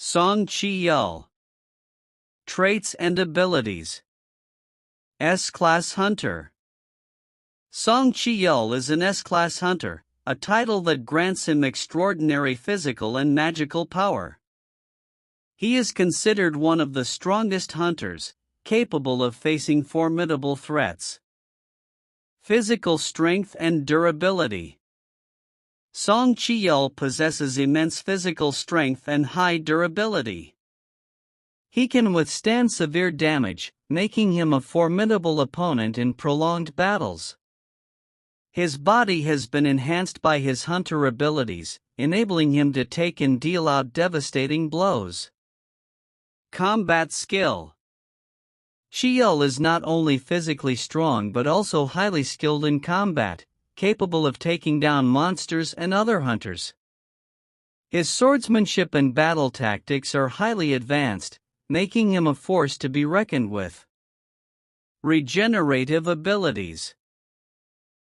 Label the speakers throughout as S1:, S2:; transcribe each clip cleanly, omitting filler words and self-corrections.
S1: Song Chi-yul. Traits and abilities. S-Class Hunter. Song Chi-yul is an S-Class Hunter, a title that grants him extraordinary physical and magical power. He is considered one of the strongest hunters, capable of facing formidable threats. Physical strength and durability. Song Chi-yul possesses immense physical strength and high durability. He can withstand severe damage, making him a formidable opponent in prolonged battles. His body has been enhanced by his hunter abilities, enabling him to take and deal out devastating blows. Combat skill. Chi-yul is not only physically strong but also highly skilled in combat, capable of taking down monsters and other hunters. His swordsmanship and battle tactics are highly advanced, making him a force to be reckoned with. Regenerative abilities.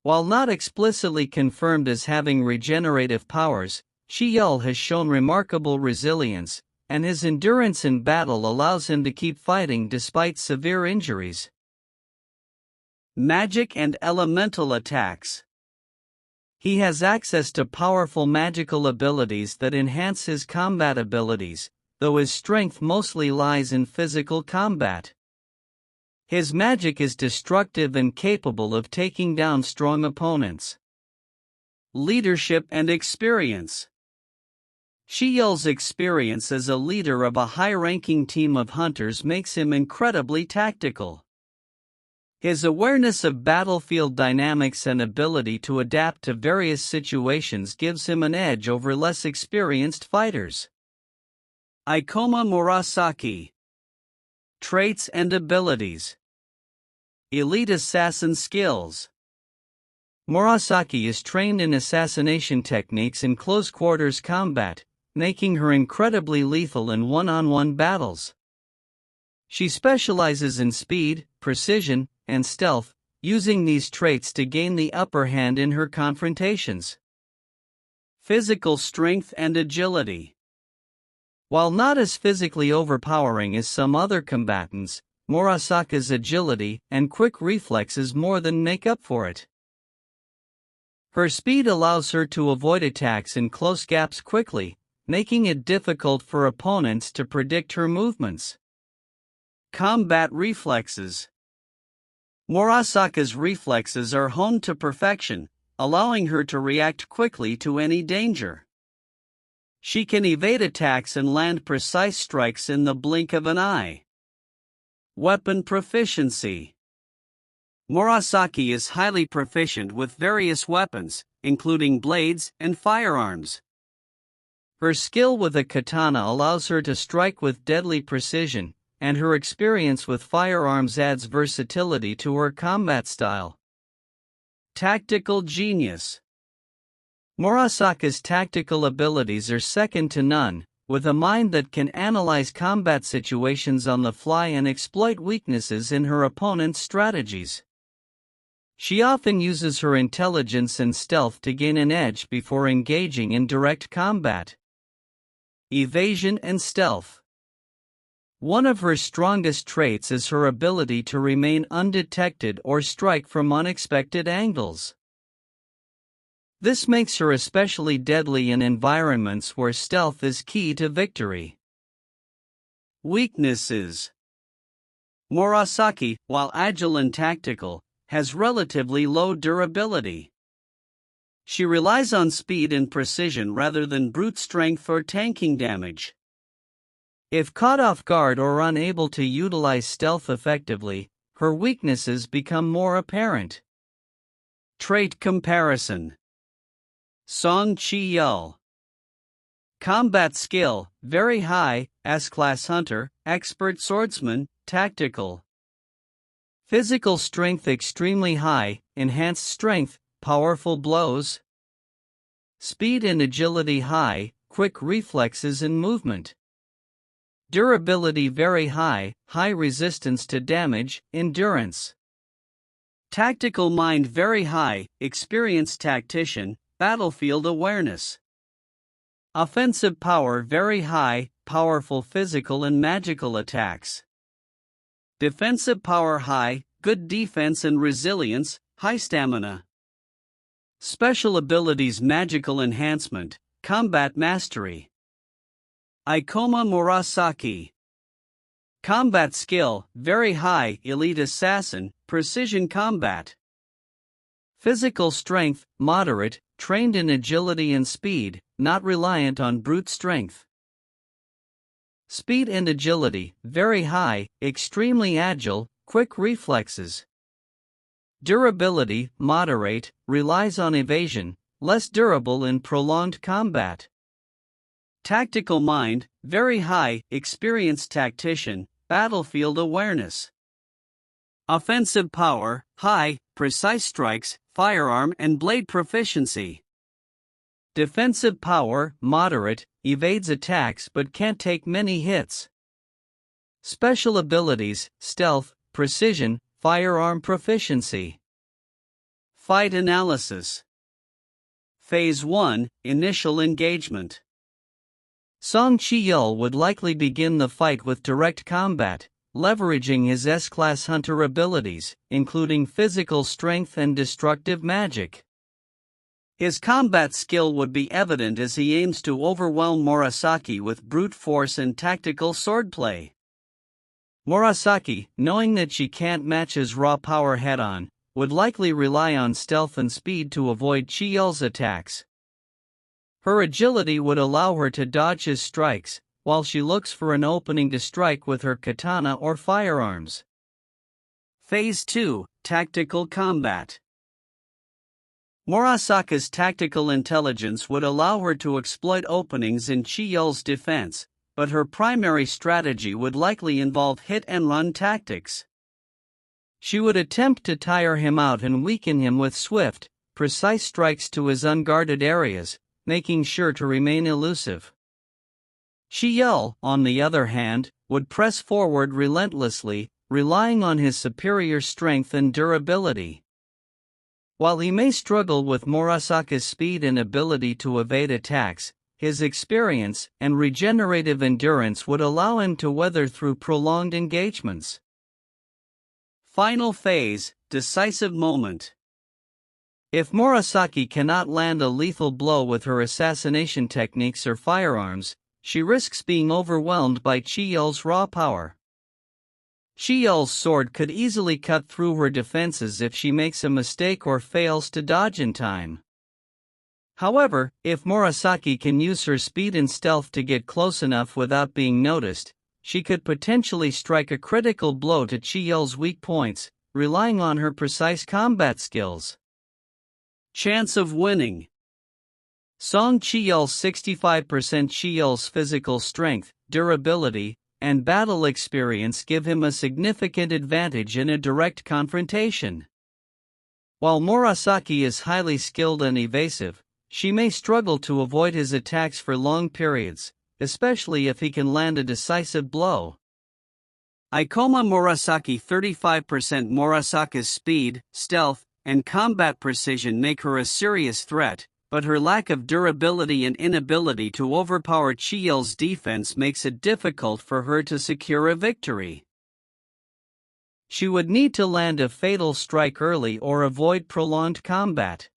S1: While not explicitly confirmed as having regenerative powers, Chi-yul has shown remarkable resilience, and his endurance in battle allows him to keep fighting despite severe injuries. Magic and elemental attacks. He has access to powerful magical abilities that enhance his combat abilities, though his strength mostly lies in physical combat. His magic is destructive and capable of taking down strong opponents. Leadership and experience. Chi-yul's experience as a leader of a high-ranking team of hunters makes him incredibly tactical. His awareness of battlefield dynamics and ability to adapt to various situations gives him an edge over less experienced fighters. Ikoma Murasaki. Traits and abilities. Elite assassin skills. Murasaki is trained in assassination techniques in close-quarters combat, making her incredibly lethal in one-on-one battles. She specializes in speed, precision, and stealth, using these traits to gain the upper hand in her confrontations. Physical strength and agility. While not as physically overpowering as some other combatants, Murasaki's agility and quick reflexes more than make up for it. Her speed allows her to avoid attacks in close gaps quickly, making it difficult for opponents to predict her movements. Combat reflexes. Murasaki's reflexes are honed to perfection, allowing her to react quickly to any danger. She can evade attacks and land precise strikes in the blink of an eye. Weapon proficiency. Murasaki is highly proficient with various weapons, including blades and firearms. Her skill with a katana allows her to strike with deadly precision, and her experience with firearms adds versatility to her combat style. Tactical genius. Murasaki's tactical abilities are second to none, with a mind that can analyze combat situations on the fly and exploit weaknesses in her opponent's strategies. She often uses her intelligence and stealth to gain an edge before engaging in direct combat. Evasion and stealth. One of her strongest traits is her ability to remain undetected or strike from unexpected angles. This makes her especially deadly in environments where stealth is key to victory. Weaknesses. Murasaki, while agile and tactical, has relatively low durability. She relies on speed and precision rather than brute strength or tanking damage. If caught off guard or unable to utilize stealth effectively, her weaknesses become more apparent. Trait comparison. Song Chi-yul. Combat skill, very high, S-Class Hunter, expert swordsman, tactical. Physical strength extremely high, enhanced strength, powerful blows. Speed and agility high, quick reflexes and movement. Durability very high, high resistance to damage, endurance. Tactical mind very high, experienced tactician, battlefield awareness. Offensive power very high, powerful physical and magical attacks. Defensive power high, good defense and resilience, high stamina. Special abilities magical enhancement, combat mastery. Ikoma Murasaki. Combat skill, very high, elite assassin, precision combat. Physical strength, moderate, trained in agility and speed, not reliant on brute strength. Speed and agility, very high, extremely agile, quick reflexes. Durability, moderate, relies on evasion, less durable in prolonged combat. Tactical mind, very high, experienced tactician, battlefield awareness. Offensive power, high, precise strikes, firearm and blade proficiency. Defensive power, moderate, evades attacks but can't take many hits. Special abilities, stealth, precision, firearm proficiency. Fight analysis. Phase 1, Initial Engagement. Song Chi-yeol would likely begin the fight with direct combat, leveraging his S-class hunter abilities, including physical strength and destructive magic. His combat skill would be evident as he aims to overwhelm Murasaki with brute force and tactical swordplay. Murasaki, knowing that she can't match his raw power head-on, would likely rely on stealth and speed to avoid Chi-yeol's attacks. Her agility would allow her to dodge his strikes, while she looks for an opening to strike with her katana or firearms. Phase 2, Tactical Combat. Murasaki's tactical intelligence would allow her to exploit openings in Chi-yeol's defense, but her primary strategy would likely involve hit-and-run tactics. She would attempt to tire him out and weaken him with swift, precise strikes to his unguarded areas, making sure to remain elusive. Chi-yeol, on the other hand, would press forward relentlessly, relying on his superior strength and durability. While he may struggle with Murasaki's speed and ability to evade attacks, his experience and regenerative endurance would allow him to weather through prolonged engagements. Final phase, Decisive Moment. If Murasaki cannot land a lethal blow with her assassination techniques or firearms, she risks being overwhelmed by Chi-yeol's raw power. Chi-yeol's sword could easily cut through her defenses if she makes a mistake or fails to dodge in time. However, if Murasaki can use her speed and stealth to get close enough without being noticed, she could potentially strike a critical blow to Chi-yeol's weak points, relying on her precise combat skills. Chance of winning. Song Chi-yeol's 65% Chi-yeol's physical strength, durability, and battle experience give him a significant advantage in a direct confrontation. While Murasaki is highly skilled and evasive, she may struggle to avoid his attacks for long periods, especially if he can land a decisive blow. Ikoma Murasaki 35% Murasaki's speed, stealth, and combat precision make her a serious threat, but her lack of durability and inability to overpower Chi-yeol's defense makes it difficult for her to secure a victory. She would need to land a fatal strike early or avoid prolonged combat.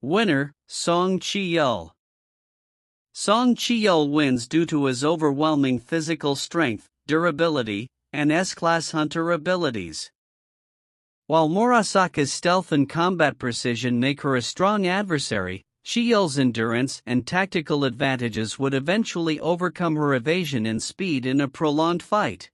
S1: Winner, Song Chi-yeol. Song Chi-yeol wins due to his overwhelming physical strength, durability, and S-class hunter abilities. While Murasaki's stealth and combat precision make her a strong adversary, Chi-yeol's endurance and tactical advantages would eventually overcome her evasion and speed in a prolonged fight.